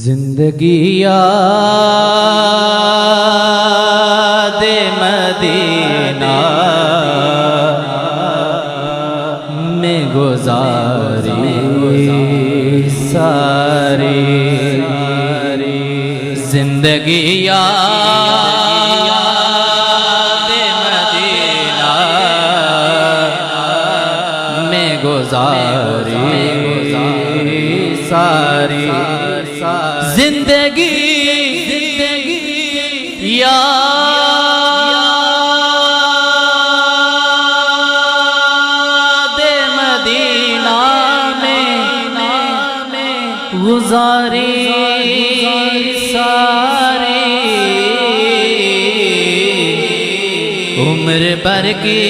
زندگی یاد مدینہ میں گزاری ساری زندگی یاد مدینہ میں گزاری ساری زندگی یاد مدینہ میں گزاری ساری عمر بھر کی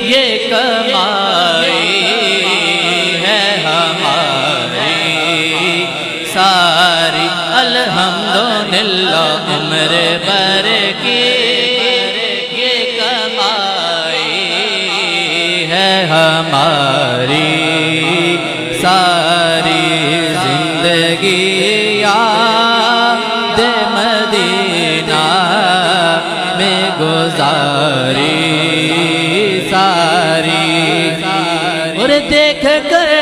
یہ کمائی ساری الحمدللہ عمر بھر کی یہ کمائی ہے ہماری ساری زندگی یاد مدینہ میں گزاری ساری اور دیکھ کر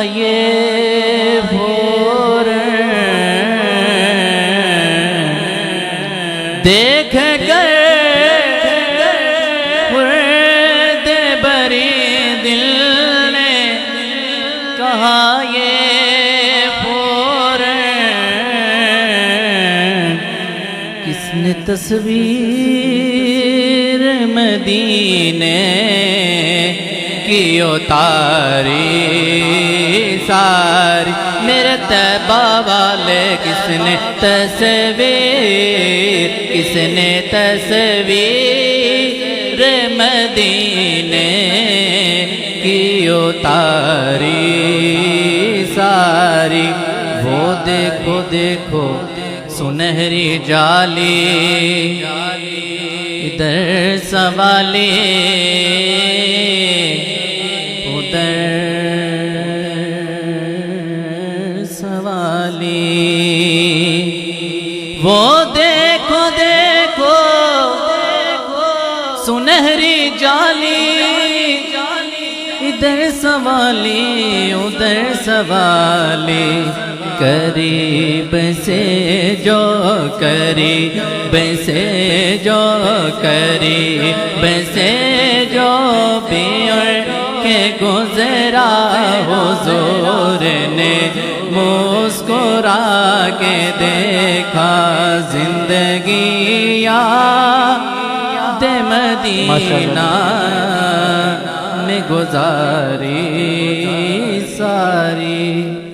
یہ بھور دیکھ کر خورد بری دل نے کہا یہ بھور کس نے تصویر مدینے کی اتاری ساری میرے طیبہ والے کس نے تصویر مدینے کی اتاری ساری وہ دیکھو سنہری جالی ادھر سوالی وہ دیکھو سنہری جالی ادھر سوالی ادھر سوالی قریب سے جو بیعر کے گزرا حضور نے مسکرا کے دیکھا زندگی یاد مدینہ میں گزاری ساری